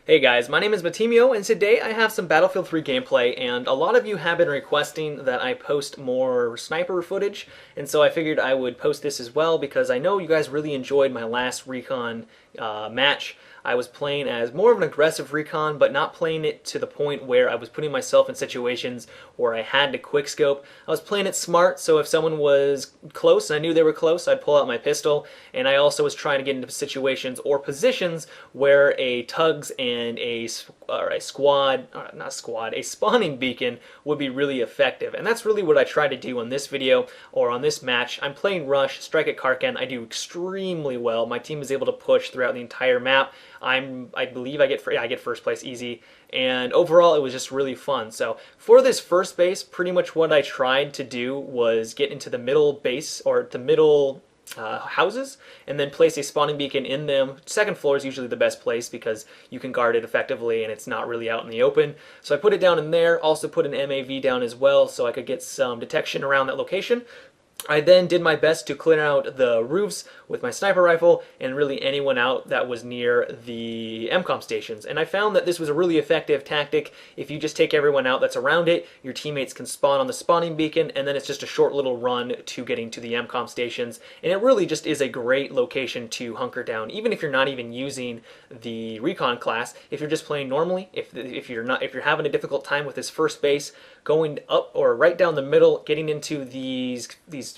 Hey guys, my name is Matimio, and today I have some Battlefield 3 gameplay, and a lot of you have been requesting that I post more sniper footage, and so I figured I would post this as well because I know you guys really enjoyed my last Recon match. I was playing as more of an aggressive Recon, but not playing it to the point where I was putting myself in situations where I had to quickscope. I was playing it smart, so if someone was close and I knew they were close, I'd pull out my pistol, and I also was trying to get into situations or positions where a tugs and a spawning beacon would be really effective. And that's really what I try to do on this video or on this match. I'm playing Rush, Strike at Karkand. I do extremely well. My team is able to push throughout the entire map. I believe I get first place easy, and overall it was just really fun. So for this first base, pretty much what I tried to do was get into the middle base or the middle houses and then place a spawning beacon in them. Second floor is usually the best place because you can guard it effectively and it's not really out in the open. So I put it down in there, also put an MAV down as well so I could get some detection around that location. I then did my best to clear out the roofs with my sniper rifle and really anyone out that was near the MCOM stations. And I found that this was a really effective tactic. If you just take everyone out that's around it, your teammates can spawn on the spawning beacon, and then it's just a short little run to getting to the MCOM stations. And it really just is a great location to hunker down, even if you're not even using the Recon class. If you're just playing normally, if you're having a difficult time with this first base, going up or right down the middle, getting into these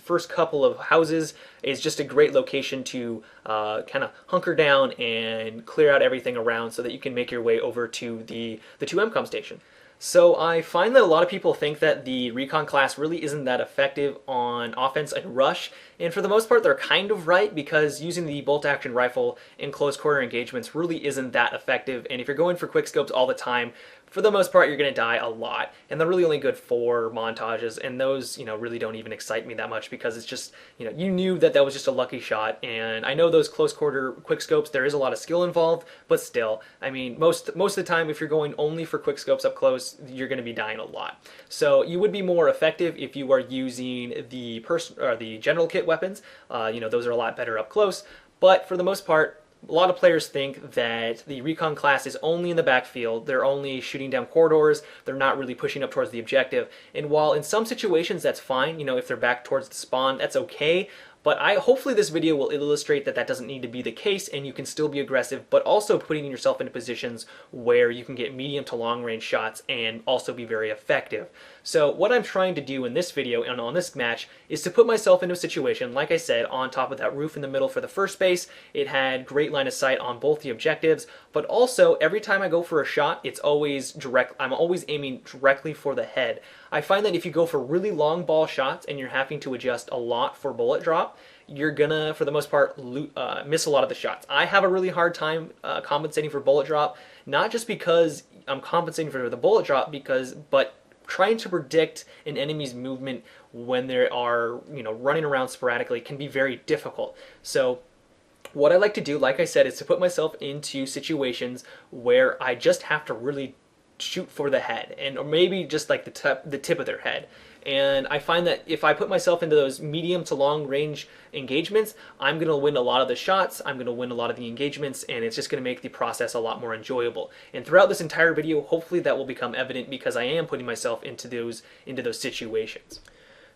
first couple of houses is just a great location to kind of hunker down and clear out everything around so that you can make your way over to the 2 MCOM station. So I find that a lot of people think that the Recon class really isn't that effective on offense and rush, and for the most part they're kind of right because using the bolt-action rifle in close quarter engagements really isn't that effective, and if you're going for quickscopes all the time, for the most part you're going to die a lot, and they're really only good for montages, and those really don't even excite me that much because it's just you knew that was just a lucky shot. And I know those close quarter quickscopes, there is a lot of skill involved, but still, I mean, most of the time if you're going only for quickscopes up close, you're going to be dying a lot. So you would be more effective if you are using the general kit weapons. Those are a lot better up close, but for the most part a lot of players think that the Recon class is only in the backfield, they're only shooting down corridors, they're not really pushing up towards the objective. And while in some situations that's fine, if they're back towards the spawn, that's okay. But hopefully this video will illustrate that doesn't need to be the case and you can still be aggressive, but also putting yourself into positions where you can get medium to long range shots and also be very effective. So what I'm trying to do in this video and on this match is to put myself into a situation, like I said, on top of that roof in the middle for the first base. It had great line of sight on both the objectives, but also every time I go for a shot, it's always direct. I'm always aiming directly for the head. I find that if you go for really long ball shots and you're having to adjust a lot for bullet drop, you're gonna, for the most part, miss a lot of the shots. I have a really hard time compensating for bullet drop, not just because I'm compensating for the bullet drop, but trying to predict an enemy's movement when they are running around sporadically can be very difficult. So what I like to do, like I said, is to put myself into situations where I just have to really shoot for the head, or maybe just like the tip of their head. And I find that if I put myself into those medium to long range engagements, I'm going to win a lot of the shots, I'm going to win a lot of the engagements, and it's just going to make the process a lot more enjoyable. And throughout this entire video, hopefully that will become evident because I am putting myself into those situations.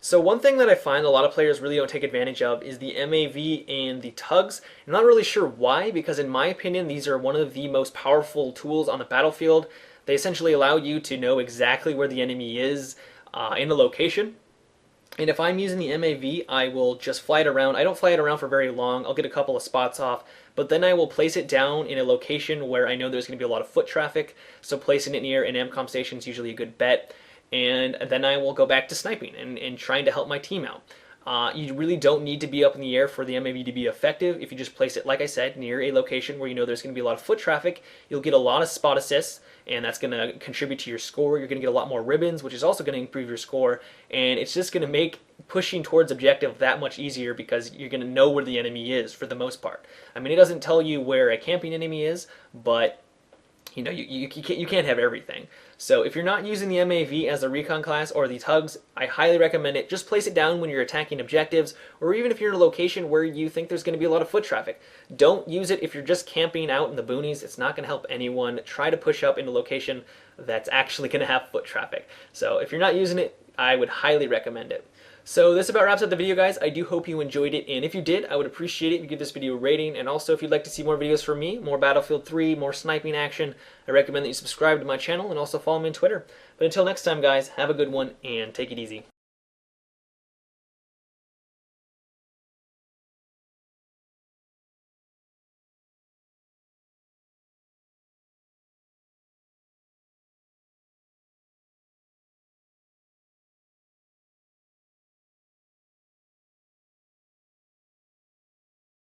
So one thing that I find a lot of players really don't take advantage of is the MAV and the tugs. I'm not really sure why, because in my opinion, these are one of the most powerful tools on the battlefield. They essentially allow you to know exactly where the enemy is in a location. And if I'm using the MAV, I will just fly it around. I don't fly it around for very long. I'll get a couple of spots off, but then I will place it down in a location where I know there's going to be a lot of foot traffic. So placing it near an MCOM station is usually a good bet. And then I will go back to sniping and trying to help my team out. You really don't need to be up in the air for the MAV to be effective. If you just place it, like I said, near a location where you know there's going to be a lot of foot traffic, you'll get a lot of spot assists, and that's going to contribute to your score. You're going to get a lot more ribbons, which is also going to improve your score, and it's just going to make pushing towards objective that much easier because you're going to know where the enemy is for the most part. I mean, it doesn't tell you where a camping enemy is, but you can't have everything. So if you're not using the MAV as a recon class or the tugs, I highly recommend it. Just place it down when you're attacking objectives, or even if you're in a location where you think there's going to be a lot of foot traffic. Don't use it if you're just camping out in the boonies. It's not going to help anyone. Try to push up in a location that's actually going to have foot traffic. So if you're not using it, I would highly recommend it. So this about wraps up the video, guys. I do hope you enjoyed it, and if you did, I would appreciate it if you give this video a rating, and also if you'd like to see more videos from me, more Battlefield 3, more sniping action, I recommend that you subscribe to my channel and also follow me on Twitter. But until next time, guys, have a good one, and take it easy.